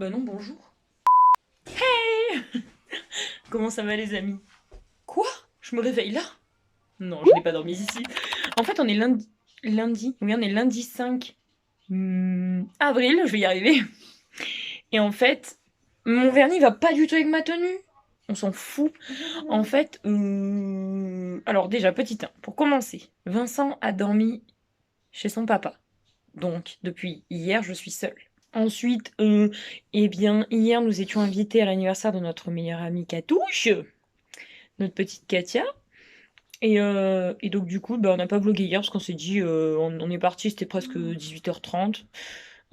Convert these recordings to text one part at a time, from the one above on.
Bah non, bonjour. Comment ça va les amis? Quoi? Je me réveille là? Non, je n'ai pas dormi ici. En fait, on est lundi. Oui, on est lundi 5 avril, je vais y arriver. Et en fait, mon vernis va pas du tout avec ma tenue. On s'en fout. En fait, alors déjà, petit 1, pour commencer, Vincent a dormi chez son papa. Donc, depuis hier, je suis seule. Ensuite, eh bien, hier, nous étions invités à l'anniversaire de notre meilleure amie Katouche, notre petite Katia. Et donc, du coup, bah, on n'a pas vlogué hier parce qu'on s'est dit, on est parti, c'était presque 18h30.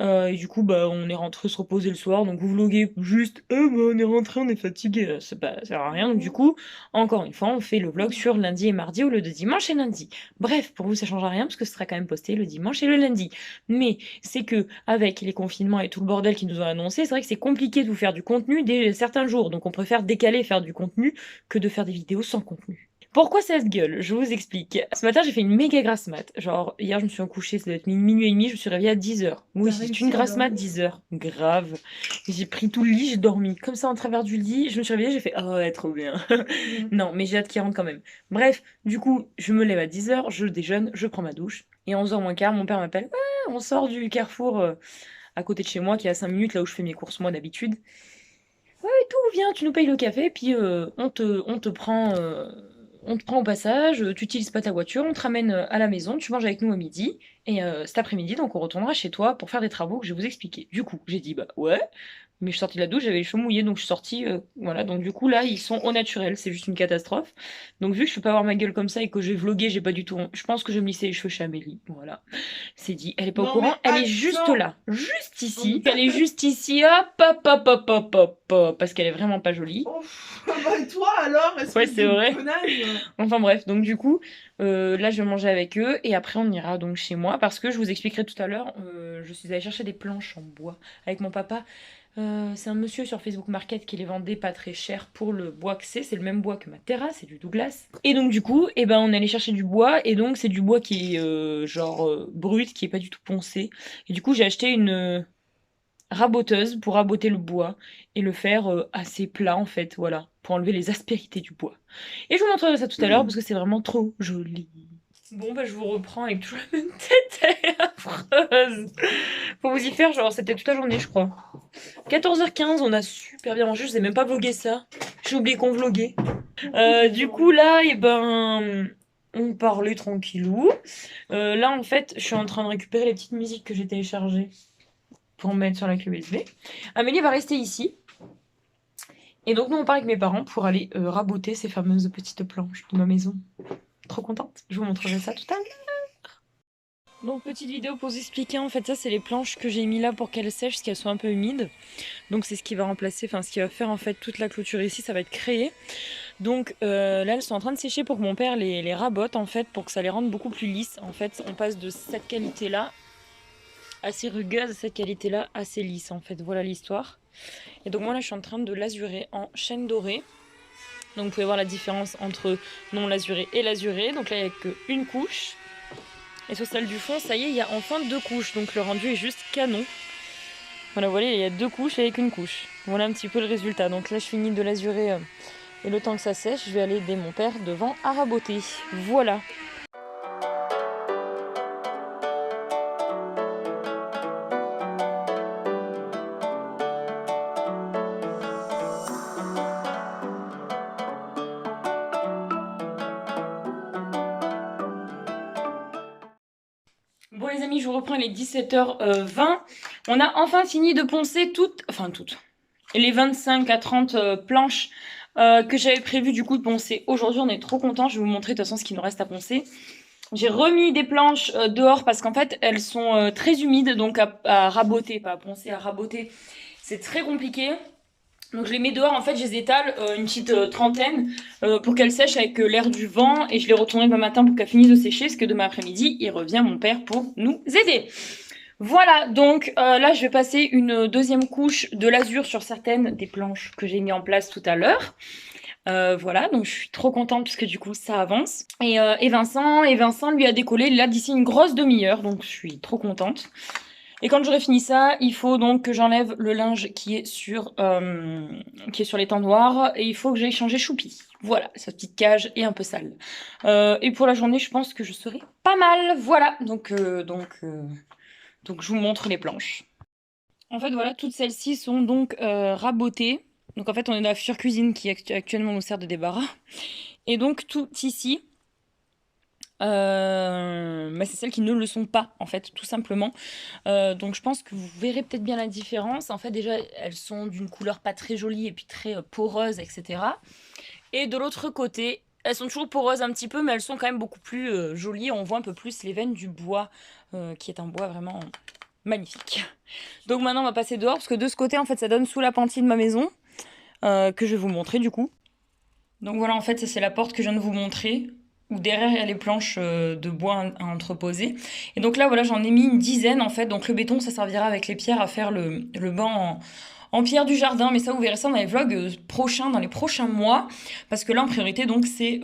Et du coup, bah, on est rentré se reposer le soir. Donc, vous vloguez juste, bah, on est rentré, on est fatigué. Ça sert à rien. Donc, du coup, encore une fois, on fait le vlog sur lundi et mardi au lieu de dimanche et lundi. Bref, pour vous, ça change rien parce que ce sera quand même posté le dimanche et le lundi. Mais c'est que, avec les confinements et tout le bordel qu'ils nous ont annoncé, c'est vrai que c'est compliqué de vous faire du contenu certains jours. Donc, on préfère décaler et faire du contenu que de faire des vidéos sans contenu. Pourquoi cette gueule? Je vous explique. Ce matin, j'ai fait une méga grasse mat. Genre, hier, je me suis couchée, ça doit être minuit et demi, je me suis réveillée à 10h. Oui, c'est une grasse mat, 10h. Grave. J'ai pris tout le lit, j'ai dormi. Comme ça, en travers du lit, je me suis réveillée, j'ai fait oh, ouais, trop bien. Non, mais j'ai hâte qu'il rentre quand même. Bref, du coup, je me lève à 10h, je déjeune, je prends ma douche. Et à 11h moins quart, mon père m'appelle. Ouais, on sort du Carrefour à côté de chez moi, qui est à 5 minutes, là où je fais mes courses, moi, d'habitude. Ouais, et tout, viens, tu nous payes le café, puis on te prend au passage, tu utilises pas ta voiture, on te ramène à la maison, tu manges avec nous à midi, et cet après-midi, donc on retournera chez toi pour faire des travaux que je vais vous expliquer. Du coup, j'ai dit, bah ouais, mais je suis sortie de la douche, j'avais les cheveux mouillés, donc je suis sortie, voilà, donc du coup là, ils sont au naturel, c'est juste une catastrophe. Donc vu que je peux pas avoir ma gueule comme ça et que je vais vloguer, j'ai pas du tout, je pense que je vais me lisser les cheveux chez Amélie, voilà. C'est dit, elle est pas au Non mais courant, elle est juste attends. là, juste ici, elle est juste ici, hop, hop, hop, hop, hop, hop, hop, parce qu'elle est vraiment pas jolie. Oh, bah et toi alors, Ouais, espèce c'est de vrai. connasse. Enfin bref, donc du coup, là je vais manger avec eux et après on ira donc chez moi parce que je vous expliquerai tout à l'heure, je suis allée chercher des planches en bois avec mon papa. C'est un monsieur sur Facebook Market qui les vendait pas très cher pour le bois que c'est le même bois que ma terrasse, c'est du Douglas. Et donc du coup, eh ben on allait chercher du bois et donc c'est du bois qui est genre brut, qui est pas du tout poncé. Et du coup j'ai acheté une raboteuse pour raboter le bois et le faire assez plat en fait, voilà, pour enlever les aspérités du bois. Et je vous montrerai ça tout à l'heure parce que c'est vraiment trop joli. Bon bah je vous reprends avec toujours la même tête affreuse. Faut vous y faire, genre c'était toute la journée je crois. 14h15, on a super bien mangé, je sais même pas vloguer ça. J'ai oublié qu'on vloguait. Du coup là, et ben on parlait tranquillou. Là en fait, je suis en train de récupérer les petites musiques que j'ai téléchargées pour mettre sur la clé USB. Amélie va rester ici. Et donc nous on part avec mes parents pour aller raboter ces fameuses petites planches de ma maison. Trop contente. Je vous montrerai ça tout à l'heure. Donc petite vidéo pour vous expliquer, en fait ça c'est les planches que j'ai mis là pour qu'elles sèchent, parce qu'elles sont un peu humides. Donc c'est ce qui va remplacer, enfin ce qui va faire en fait toute la clôture ici, ça va être créé. Donc là elles sont en train de sécher pour que mon père les rabote en fait, pour que ça les rende beaucoup plus lisses. En fait on passe de cette qualité là assez rugueuse à cette qualité là assez lisse en fait, voilà l'histoire. Et donc moi là je suis en train de l'azurer en chaîne dorée. Donc vous pouvez voir la différence entre non l'azuré et l'azuré. Donc là il n'y a qu'une couche. Et sur celle du fond, ça y est, il y a enfin 2 couches. Donc le rendu est juste canon. Voilà, vous voyez, il y a 2 couches avec une couche. Voilà un petit peu le résultat. Donc là je finis de l'azurer et le temps que ça sèche, je vais aller aider mon père devant à raboter. Voilà. Bon les amis, je vous reprends, il est 17h20. On a enfin fini de poncer toutes, les 25 à 30 planches que j'avais prévu du coup de poncer aujourd'hui. On est trop contents, je vais vous montrer de toute façon ce qu'il nous reste à poncer. J'ai remis des planches dehors parce qu'en fait elles sont très humides, donc à raboter, pas à poncer, à raboter, c'est très compliqué. Donc je les mets dehors, en fait je les étale une petite trentaine pour qu'elles sèchent avec l'air du vent, et je les retournerai demain matin pour qu'elles finissent de sécher, parce que demain après-midi il revient mon père pour nous aider. Voilà, donc là je vais passer une deuxième couche de l'azur sur certaines des planches que j'ai mis en place tout à l'heure. Voilà, donc je suis trop contente puisque du coup ça avance. Et Vincent lui a décollé là d'ici une grosse demi-heure, donc je suis trop contente. Et quand j'aurai fini ça, il faut donc que j'enlève le linge qui est sur l'étendoir et il faut que j'aille changer Choupi. Voilà, sa petite cage est un peu sale. Et pour la journée, je pense que je serai pas mal. Voilà, donc je vous montre les planches. En fait, voilà, toutes celles-ci sont donc rabotées. Donc en fait, on est dans la future cuisine qui actuellement nous sert de débarras. Et donc tout ici, c'est celles qui ne le sont pas, en fait, tout simplement. Donc je pense que vous verrez peut-être bien la différence. En fait, déjà, elles sont d'une couleur pas très jolie et puis très poreuse, etc. Et de l'autre côté, elles sont toujours poreuses un petit peu, mais elles sont quand même beaucoup plus jolies. On voit un peu plus les veines du bois, qui est un bois vraiment magnifique. Donc maintenant, on va passer dehors, parce que de ce côté, en fait, ça donne sous la pantille de ma maison, que je vais vous montrer du coup. Donc voilà, en fait, ça c'est la porte que je viens de vous montrer, où derrière il y a les planches de bois à entreposer. Et donc là, voilà, j'en ai mis une dizaine en fait. Donc le béton, ça servira avec les pierres à faire le banc en pierre du jardin. Mais ça, vous verrez ça dans les vlogs prochains, dans les prochains mois. Parce que là, en priorité, donc c'est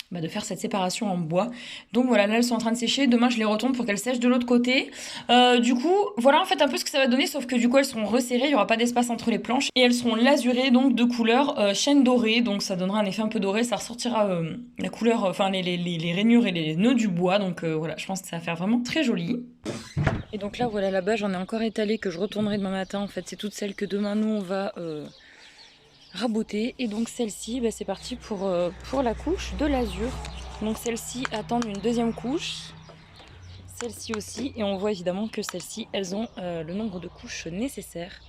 de faire cette séparation en bois. Donc voilà, là elles sont en train de sécher. Demain je les retourne pour qu'elles sèchent de l'autre côté. Du coup, voilà en fait un peu ce que ça va donner, sauf que du coup elles seront resserrées, il n'y aura pas d'espace entre les planches. Et elles seront lasurées donc de couleur chêne doré. Donc ça donnera un effet un peu doré, ça ressortira la couleur, enfin les rainures et les nœuds du bois. Donc voilà, je pense que ça va faire vraiment très joli. Et donc là voilà, là-bas j'en ai encore étalé que je retournerai demain matin. En fait c'est toutes celles que demain nous on va raboter. Et donc celle-ci, c'est parti pour la couche de l'azur. Donc celle-ci attendent une deuxième couche, celle-ci aussi, et on voit évidemment que celles-ci, elles ont le nombre de couches nécessaires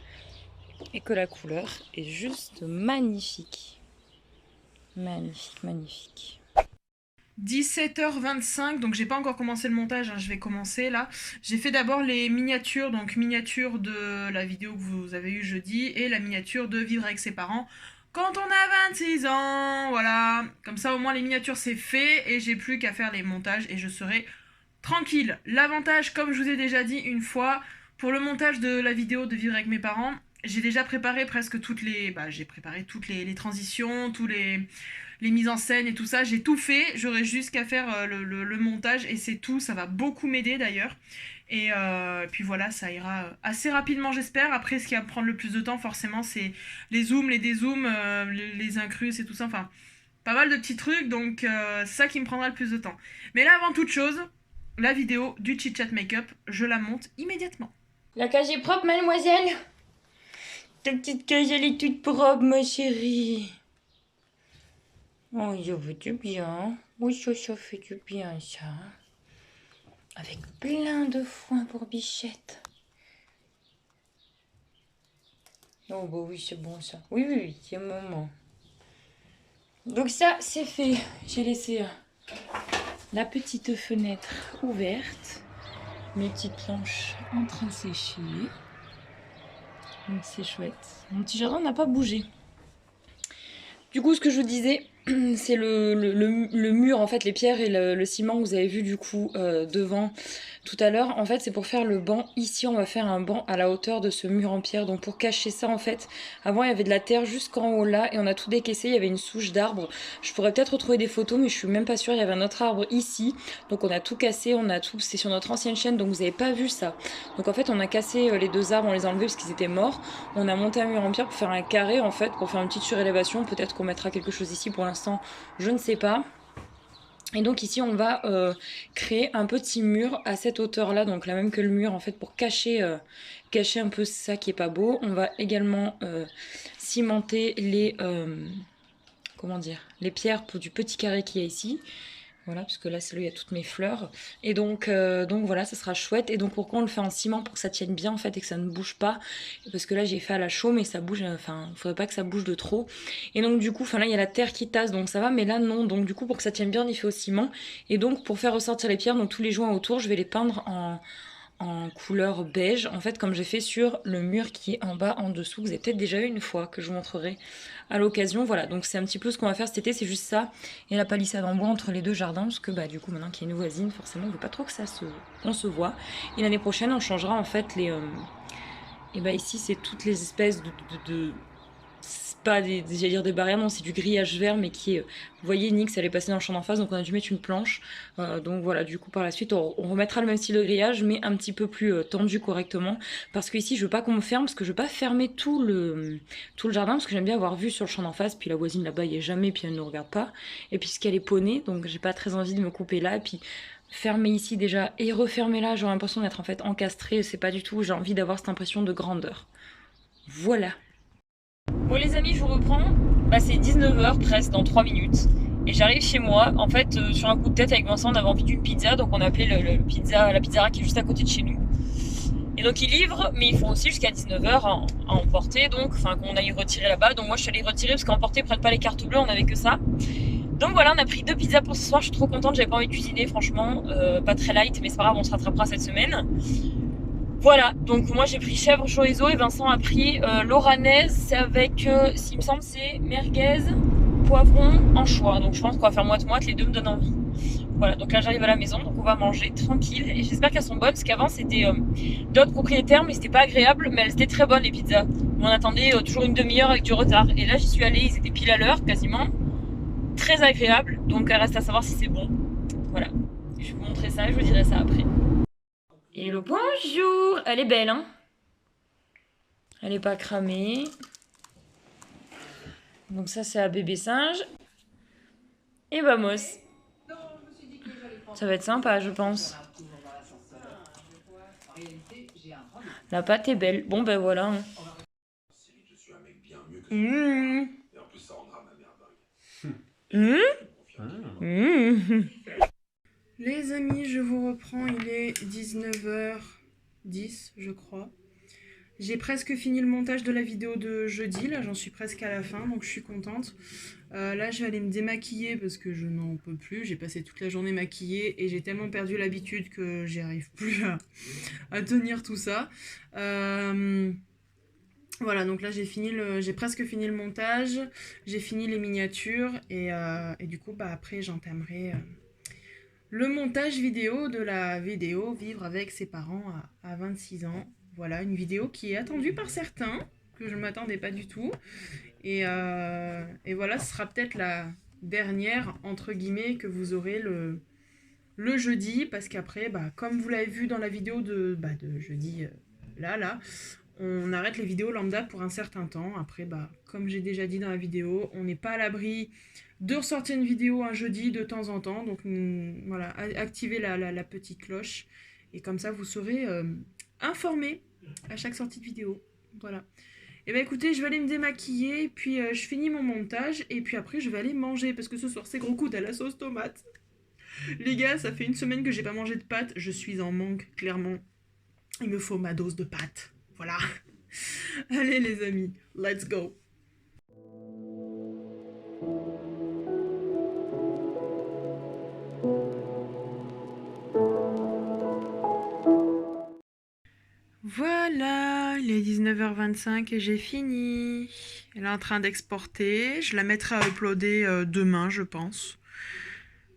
et que la couleur est juste magnifique. Magnifique, magnifique. 17h25, donc j'ai pas encore commencé le montage, je vais commencer là. J'ai fait d'abord les miniatures, donc miniature de la vidéo que vous avez eue jeudi et la miniature de vivre avec ses parents quand on a 26 ans, voilà. Comme ça au moins les miniatures c'est fait et j'ai plus qu'à faire les montages et je serai tranquille. L'avantage, comme je vous ai déjà dit une fois, pour le montage de la vidéo de vivre avec mes parents, j'ai déjà préparé presque toutes les... j'ai préparé toutes les transitions, tous les mises en scène et tout ça, j'ai tout fait, j'aurai juste qu'à faire le montage et c'est tout, ça va beaucoup m'aider d'ailleurs. Et puis voilà, ça ira assez rapidement j'espère. Après ce qui va prendre le plus de temps forcément c'est les zooms, les dézooms, les incrustes et tout ça, enfin pas mal de petits trucs, donc c'est ça qui me prendra le plus de temps. Mais là avant toute chose, la vidéo du Chit Chat Makeup, je la monte immédiatement. La cage est propre, mademoiselle? Ta petite cage, elle est toute propre, ma chérie. Oh, ça fait du bien. Oui, ça fait du bien, ça. Avec plein de foin pour Bichette. Oh, bah oui, c'est bon, ça. Oui, oui, oui, c'est un moment. Donc ça, c'est fait. J'ai laissé la petite fenêtre ouverte. Mes petites planches en train de sécher. Donc c'est chouette. Mon petit jardin n'a pas bougé. Du coup, ce que je vous disais, c'est le mur, en fait, les pierres et le ciment que vous avez vu du coup devant tout à l'heure. En fait, c'est pour faire le banc. Ici, on va faire un banc à la hauteur de ce mur en pierre. Donc pour cacher ça, en fait, avant, il y avait de la terre jusqu'en haut là et on a tout décaissé. Il y avait une souche d'arbre. Je pourrais peut-être retrouver des photos, mais je suis même pas sûre. Il y avait un autre arbre ici. Donc on a tout cassé, on a tout... C'est sur notre ancienne chaîne, donc vous avez pas vu ça. Donc en fait, on a cassé les deux arbres, on les a enlevés parce qu'ils étaient morts. On a monté un mur en pierre pour faire un carré, en fait, pour faire une petite surélévation. Peut-être qu'on mettra quelque chose ici pour l'instant, je ne sais pas. Et donc ici on va créer un petit mur à cette hauteur là, donc la même que le mur en fait, pour cacher un peu ça qui est pas beau. On va également cimenter les les pierres pour du petit carré qu'il y a ici. Voilà, parce que là, c'est là où il y a toutes mes fleurs. Et donc voilà, ça sera chouette. Et donc pourquoi on le fait en ciment? Pour que ça tienne bien en fait et que ça ne bouge pas. Parce que là, j'ai fait à la chaux, mais ça bouge, enfin, il faudrait pas que ça bouge de trop. Et donc du coup, là, il y a la terre qui tasse, donc ça va, mais là, non. Donc du coup, pour que ça tienne bien, on y fait au ciment. Et donc, pour faire ressortir les pierres, donc tous les joints autour, je vais les peindre en couleur beige, en fait, comme j'ai fait sur le mur qui est en bas, en dessous, que vous avez peut-être déjà eu une fois, que je vous montrerai à l'occasion. Voilà, donc c'est un petit peu ce qu'on va faire cet été, c'est juste ça, et la palissade en bois entre les deux jardins, parce que du coup, maintenant qu'il y a une voisine, forcément, on veut pas trop que on se voit. Et l'année prochaine, on changera en fait les... et ici, c'est toutes les espèces de pas j'allais dire des barrières, non, c'est du grillage vert, mais qui est, vous voyez, Nix, elle est passée dans le champ d'en face, donc on a dû mettre une planche. Donc voilà, du coup, par la suite, on remettra le même style de grillage, mais un petit peu plus tendu correctement. Parce que ici, je veux pas qu'on me ferme, parce que je veux pas fermer tout le jardin, parce que j'aime bien avoir vue sur le champ d'en face, puis la voisine là-bas, il y est jamais, puis elle ne regarde pas. Et puis, ce qu'elle est poney, donc j'ai pas très envie de me couper là, et puis fermer ici déjà et refermer là, j'aurais l'impression d'être en fait encastrée, c'est pas du tout, j'ai envie d'avoir cette impression de grandeur. Voilà. Bon les amis, je vous reprends. Bah, c'est 19h presque, dans 3 minutes. Et j'arrive chez moi. En fait, sur un coup de tête avec Vincent, on avait envie d'une pizza, donc on a appelé la pizzeria qui est juste à côté de chez nous. Et donc ils livrent, mais ils font aussi jusqu'à 19h à emporter, donc enfin qu'on aille retirer là-bas. Donc moi je suis allée retirer parce qu'à emporter ils prennent pas les cartes bleues, on avait que ça. Donc voilà, on a pris 2 pizzas pour ce soir, je suis trop contente, j'avais pas envie de cuisiner franchement, pas très light, mais c'est pas grave, on se rattrapera cette semaine. Voilà, donc moi j'ai pris chèvre chorizo et Vincent a pris l'oranaise, c'est avec, s'il me semble, c'est merguez, poivron, anchois. Donc je pense qu'on va faire moite-moite, les deux me donnent envie. Voilà, donc là j'arrive à la maison, donc on va manger tranquille. Et j'espère qu'elles sont bonnes, parce qu'avant c'était d'autres propriétaires, mais c'était pas agréable, mais elles étaient très bonnes les pizzas. On attendait toujours une demi-heure avec du retard. Et là j'y suis allée, ils étaient pile à l'heure quasiment. Très agréable, donc reste à savoir si c'est bon. Voilà, je vais vous montrer ça et je vous dirai ça après. Et le bonjour, elle est belle, hein. Elle est pas cramée. Donc ça c'est à bébé singe. Et vamos. Ça va être sympa, je pense. La pâte est belle. Bon ben voilà. Hein. Mmh. Mmh. Mmh. Les amis, je vous reprends, il est 19h10, je crois. J'ai presque fini le montage de la vidéo de jeudi, là j'en suis presque à la fin, donc je suis contente. Là je vais aller me démaquiller parce que je n'en peux plus, j'ai passé toute la journée maquillée et j'ai tellement perdu l'habitude que j'y arrive plus à tenir tout ça. Voilà, donc là j'ai presque fini le montage, j'ai fini les miniatures et du coup bah après j'entamerai le montage vidéo de la vidéo Vivre avec ses parents à 26 ans. Voilà, une vidéo qui est attendue par certains, que je ne m'attendais pas du tout. Et voilà, ce sera peut-être la dernière, entre guillemets, que vous aurez le jeudi, parce qu'après, bah, comme vous l'avez vu dans la vidéo de jeudi, là, on arrête les vidéos lambda pour un certain temps. Après, bah, comme j'ai déjà dit dans la vidéo, on n'est pas à l'abri de ressortir une vidéo un jeudi de temps en temps. Donc voilà, activez la petite cloche. Et comme ça, vous serez informé à chaque sortie de vidéo. Voilà. Et bah écoutez, je vais aller me démaquiller, puis je finis mon montage, et puis après je vais aller manger, parce que ce soir c'est gros coup à la sauce tomate. Les gars, ça fait une semaine que j'ai pas mangé de pâtes, je suis en manque, clairement. Il me faut ma dose de pâtes. Voilà. Allez les amis, let's go. Voilà, il est 19h25 et j'ai fini. Elle est en train d'exporter. Je la mettrai à uploader demain, je pense.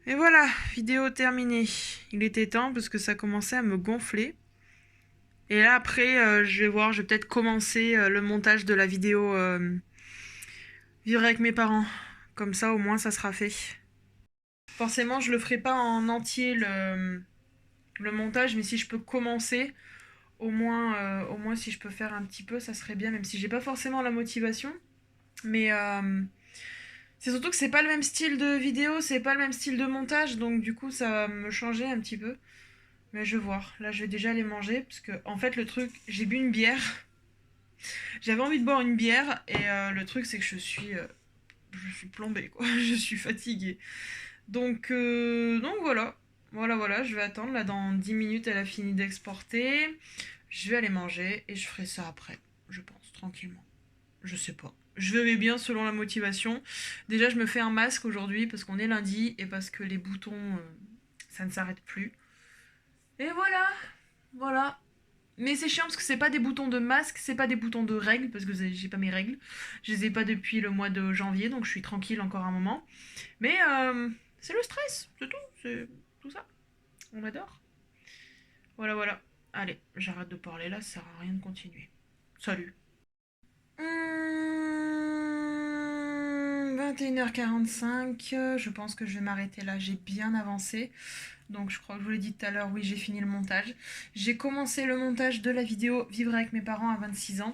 Et voilà, vidéo terminée. Il était temps parce que ça commençait à me gonfler. Et là, après, je vais voir, je vais peut-être commencer le montage de la vidéo Vivre avec mes parents. Comme ça, au moins, ça sera fait. Forcément, je le ferai pas en entier le montage, mais si je peux commencer, au moins si je peux faire un petit peu, ça serait bien, même si j'ai pas forcément la motivation. Mais c'est surtout que c'est pas le même style de vidéo, c'est pas le même style de montage, donc du coup, ça va me changer un petit peu. Mais je vais voir. Là, je vais déjà aller manger, parce que, en fait, le truc, j'ai bu une bière. J'avais envie de boire une bière, et le truc, c'est que je suis plombée, quoi. Je suis fatiguée. Donc voilà. Voilà, je vais attendre. Là, dans 10 minutes, elle a fini d'exporter. Je vais aller manger et je ferai ça après, je pense, tranquillement. Je sais pas. Je verrai bien selon la motivation. Déjà, je me fais un masque aujourd'hui parce qu'on est lundi et parce que les boutons, ça ne s'arrête plus. Et voilà. Mais c'est chiant parce que c'est pas des boutons de masque, c'est pas des boutons de règles, parce que j'ai pas mes règles. Je les ai pas depuis le mois de janvier, donc je suis tranquille encore un moment. Mais c'est le stress, c'est tout ça. On adore. Voilà. Allez, j'arrête de parler là, ça sert à rien de continuer. Salut. 21h45, je pense que je vais m'arrêter là, j'ai bien avancé. Donc je crois que je vous l'ai dit tout à l'heure, oui j'ai fini le montage. J'ai commencé le montage de la vidéo Vivre avec mes parents à 26 ans.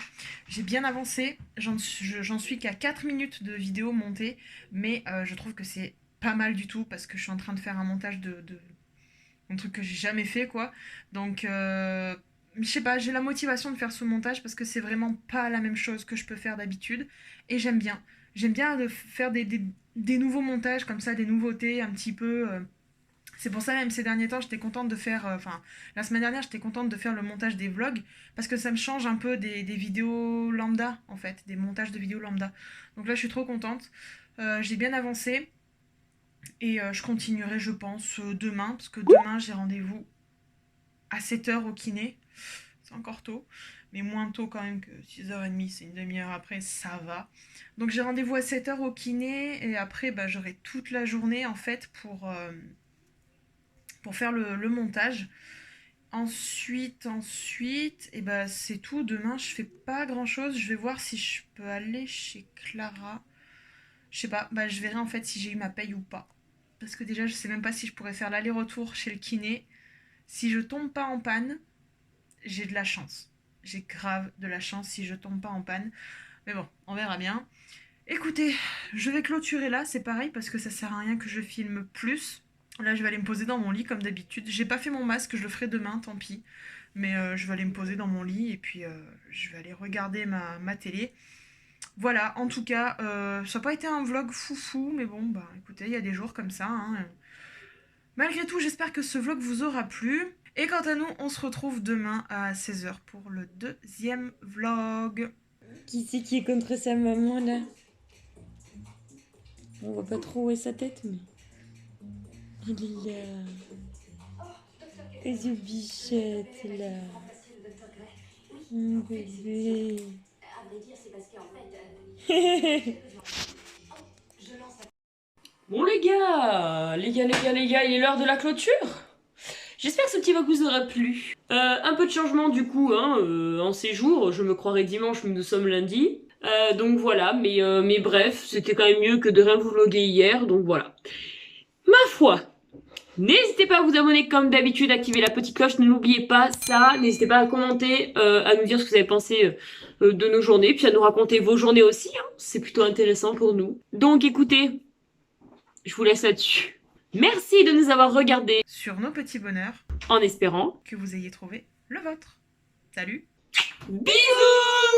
J'ai bien avancé, j'en suis qu'à 4 minutes de vidéo montée, mais je trouve que c'est pas mal du tout parce que je suis en train de faire un montage un truc que j'ai jamais fait quoi. Donc je sais pas, j'ai la motivation de faire ce montage parce que c'est vraiment pas la même chose que je peux faire d'habitude et j'aime bien. J'aime bien de faire des nouveaux montages comme ça, des nouveautés un petit peu. C'est pour ça même ces derniers temps j'étais contente de faire, enfin la semaine dernière j'étais contente de faire le montage des vlogs parce que ça me change un peu des vidéos lambda en fait, des montages de vidéos lambda. Donc là je suis trop contente, j'ai bien avancé et je continuerai je pense demain parce que demain j'ai rendez-vous à 7h au kiné. C'est encore tôt, mais moins tôt quand même que 6h30, c'est une demi-heure après, ça va. Donc j'ai rendez-vous à 7h au kiné et après bah, j'aurai toute la journée en fait pour faire le montage. Ensuite, et bah, c'est tout. Demain, je fais pas grand chose. Je vais voir si je peux aller chez Clara. Je sais pas, bah, je verrai en fait si j'ai eu ma paye ou pas. Parce que déjà, je sais même pas si je pourrais faire l'aller-retour chez le kiné. Si je tombe pas en panne, j'ai de la chance. J'ai grave de la chance si je tombe pas en panne. Mais bon, on verra bien. Écoutez, je vais clôturer là, c'est pareil parce que ça sert à rien que je filme plus. Là, je vais aller me poser dans mon lit comme d'habitude. J'ai pas fait mon masque, je le ferai demain, tant pis. Mais je vais aller me poser dans mon lit et puis je vais aller regarder ma télé. Voilà, en tout cas, ça n'a pas été un vlog foufou, mais bon, bah écoutez, il y a des jours comme ça, hein. Malgré tout, j'espère que ce vlog vous aura plu. Et quant à nous, on se retrouve demain à 16h pour le deuxième vlog. Qui c'est qui est contre sa maman là? On voit pas trop où est sa tête, mais. Il est là. Les yeux bichettes là. Mon bébé. Bon les gars, il est l'heure de la clôture. J'espère que ce petit vlog vous aura plu. Un peu de changement du coup hein, en ces jours. Je me croirais dimanche, mais nous sommes lundi. Donc voilà, mais bref, c'était quand même mieux que de rien vous vloguer hier, donc voilà. Ma foi, n'hésitez pas à vous abonner comme d'habitude, activer la petite cloche, n'oubliez pas ça. N'hésitez pas à commenter, à nous dire ce que vous avez pensé de nos journées, puis à nous raconter vos journées aussi, hein. C'est plutôt intéressant pour nous. Donc écoutez, je vous laisse là-dessus. Merci de nous avoir regardés Sur nos petits bonheurs, en espérant que vous ayez trouvé le vôtre. Salut! bisous.